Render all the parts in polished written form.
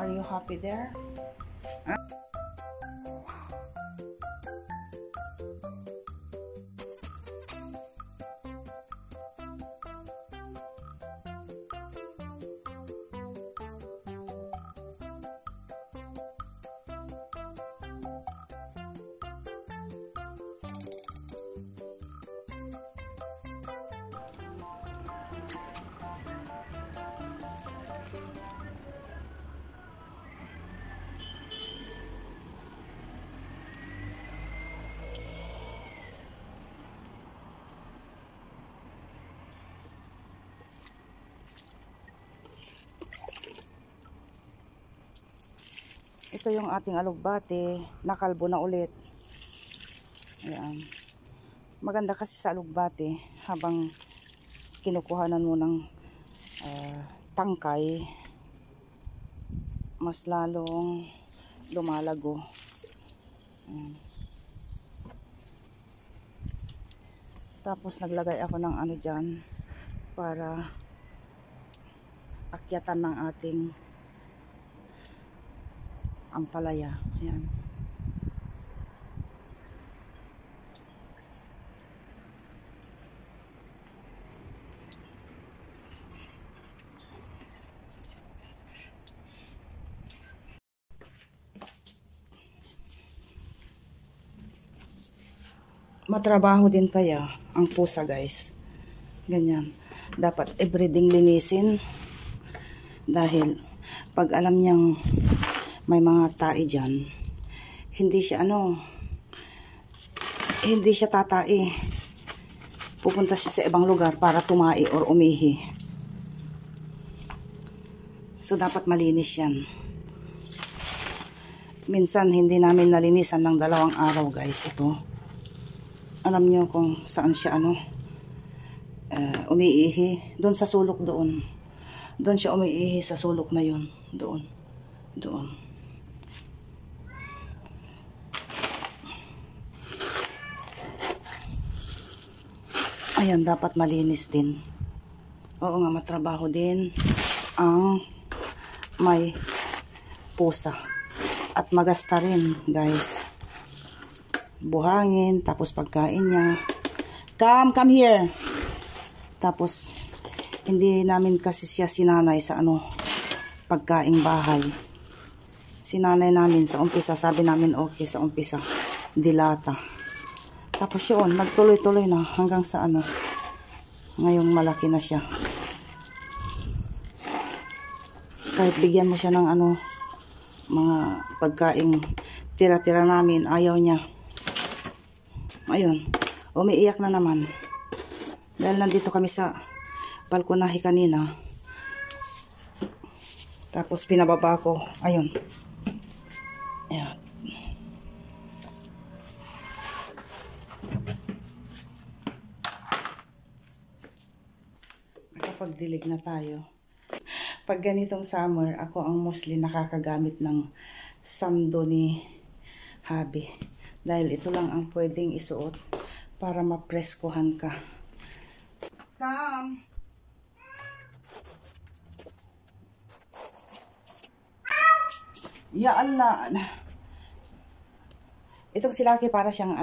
Are you happy there? Huh? Ito yung ating alugbate, nakalbo na ulit. Ayan. Maganda kasi sa alugbate, habang kinukuhanan mo ng tangkay, mas lalong lumalago. Ayan. Tapos naglagay ako ng ano dyan, para akyatan ng ating ampalaya. Ayan. Matrabaho din kaya ang pusa, guys. Ganyan. Dapat everyday linisin. Dahil pag alam niyang may mga tae dyan, hindi siya hindi siya tatai. Pupunta siya sa ibang lugar para tumai or umihi. So dapat malinis yan. Minsan hindi namin nalinisan ng 2 araw, guys. Ito, alam niyo kung saan siya umiihi. Doon sa sulok doon. Doon siya umiihi sa sulok na yun. Doon. Ayan, dapat malinis din. Oo nga, matrabaho din ang may pusa. At magasta rin, guys. Buhangin, tapos pagkain niya. Come here. Tapos, hindi namin kasi siya sinanay sa pagkaing bahay. Sinanay namin sa umpisa. Sabi namin okay sa umpisa. Dilata. Tapos yun, nagtuloy-tuloy na hanggang sa ngayong malaki na siya. Kahit bigyan mo siya ng mga pagkaing tira-tira namin, ayaw niya. Ayun, umiiyak na naman. Dahil nandito kami sa balkonahe kanina. Tapos pinababa ko. Ayun. Ayan. Nakapagdilig na tayo. Pag ganitong summer, ako ang mostly nakakagamit ng sando ni Habi. Dahil ito lang ang pwedeng isuot para mapreskohan ka. Come! Ya Allah! Itong si Lucky para siyang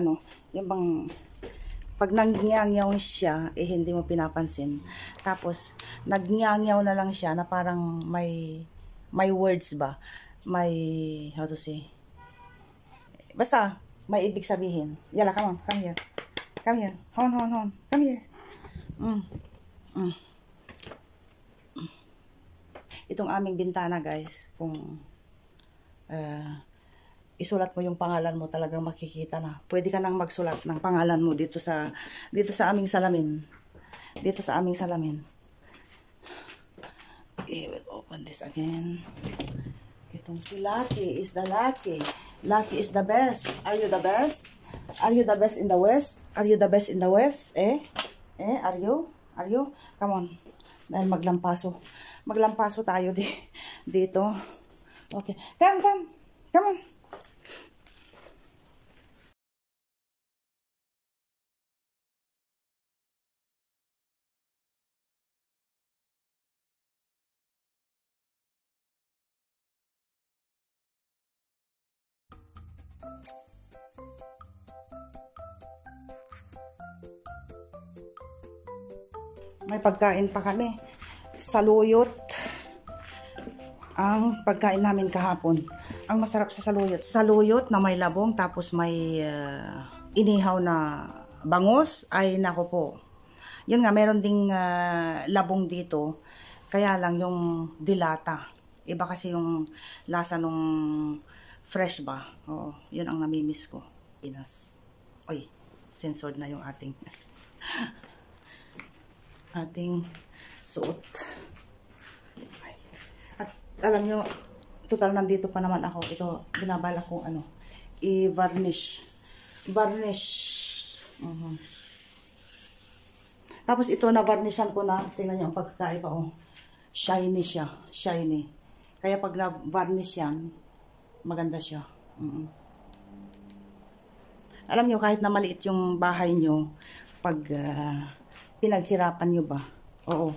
yung bang pag nangyangyaw siya, hindi mo pinapansin. Tapos, nagyangyaw na lang siya na parang may words ba? May, how to say? Basta, may ibig sabihin. Yala, come on, come here. Come here. Hon. Come here. Itong aming bintana, guys, kung isulat mo yung pangalan mo, talagang makikita na. Pwede ka nang magsulat ng pangalan mo dito sa aming salamin. Dito sa aming salamin. Okay, we'll open this again. Itong si Lucky is the Lucky. Lucky is the best. Are you the best? Are you the best in the West? Are you the best in the West? Are you? Are you? Come on. Dahil maglampaso tayo dito. Okay. Come on. May pagkain pa kami. Saluyot. Ang pagkain namin kahapon. Ang masarap sa saluyot. Saluyot na may labong tapos may inihaw na bangus. Ay nako po. Yun nga, meron ding labong dito. Kaya lang yung dilata. Iba kasi yung lasa nung fresh ba. Oo, yun ang namimiss ko. Pinas. Oy, censored na yung ating suot. At alam nyo, total nandito pa naman ako. Ito, binabala kong i-varnish. Varnish. Tapos ito, na-varnishan ko na. Tingnan nyo ang pagkakaiba. Oh. Shiny siya. Shiny. Kaya pag na-varnish yan, maganda siya. Alam nyo, kahit na maliit yung bahay nyo, pag pinagsirapan nyo ba? Oo.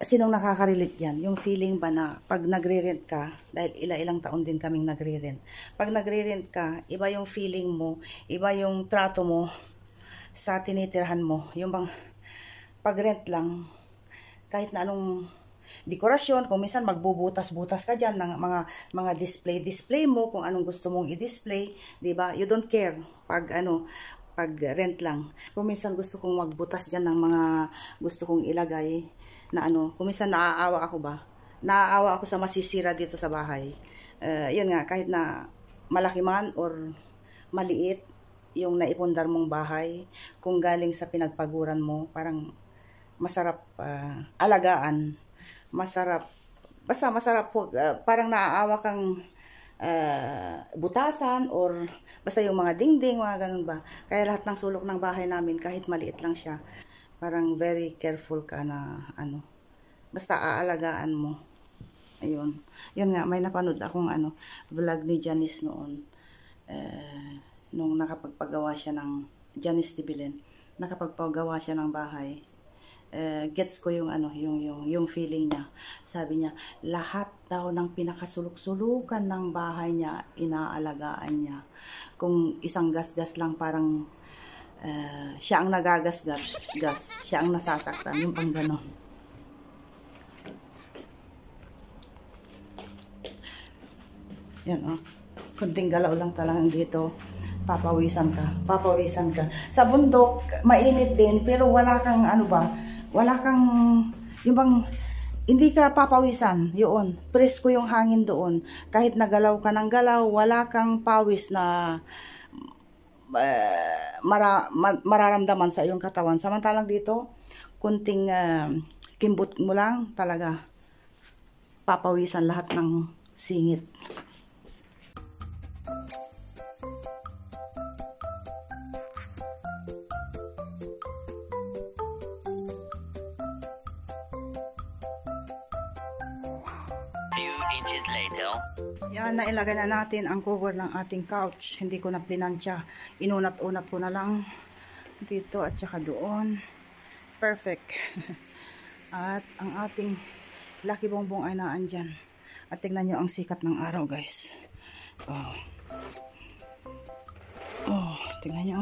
Sinong nakaka-relate yan? Yung feeling ba na pag nagre-rent ka, dahil ilang taon din kaming nagre-rent. Pag nagre-rent ka, iba yung feeling mo, iba yung trato mo sa tinitirhan mo. Yung bang pag-rent lang, kahit na anong dekorasyon, kung minsan magbubutas-butas ka dyan ng mga display mo, kung anong gusto mong i-display, di ba? You don't care pag pag rent lang. Kung minsan gusto kong magbutas dyan ng mga gusto kong ilagay na kung minsan naaawa ako ba? Naaawa ako sa masisira dito sa bahay. Yun nga, kahit na malaki man or maliit yung naipundar mong bahay, kung galing sa pinagpaguran mo, parang masarap alagaan. Masarap. Basta masarap po. Parang naaawa kang butasan or basta yung mga dingding, mga ganun ba. Kaya lahat ng sulok ng bahay namin, kahit maliit lang siya, parang very careful ka na basta aalagaan mo. Ayun. Yun nga, may napanood akong vlog ni Janice noon. Nung nakapagpagawa siya ng Janice Tibilen, nakapagpagawa siya ng bahay. Gets ko yung yung feeling niya. Sabi niya, lahat daw ng pinakasulok-sulukan ng bahay niya, inaalagaan niya. Kung isang gasgas lang, parang siya ang nagagasgas, siya ang nasasaktan, yung pang ganon. Yan kunting galaw lang talagang dito, papawisan ka. Sa bundok, mainit din, pero wala kang wala kang, yung bang, hindi ka papawisan, yun, presko yung hangin doon, kahit nagalaw ka ng galaw, wala kang pawis na mararamdaman sa iyong katawan. Samantalang dito, kunting kimbot mo lang, talaga, papawisan lahat ng singit. Inches later. Yan, nailagay na natin ang cover ng ating couch. Hindi ko na plinansya. Inunat-unat ko na lang dito at saka doon. Perfect. At ang ating Lucky Bongbong ay naandyan. At tingnan nyo ang sikat ng araw, guys. Tingnan nyo.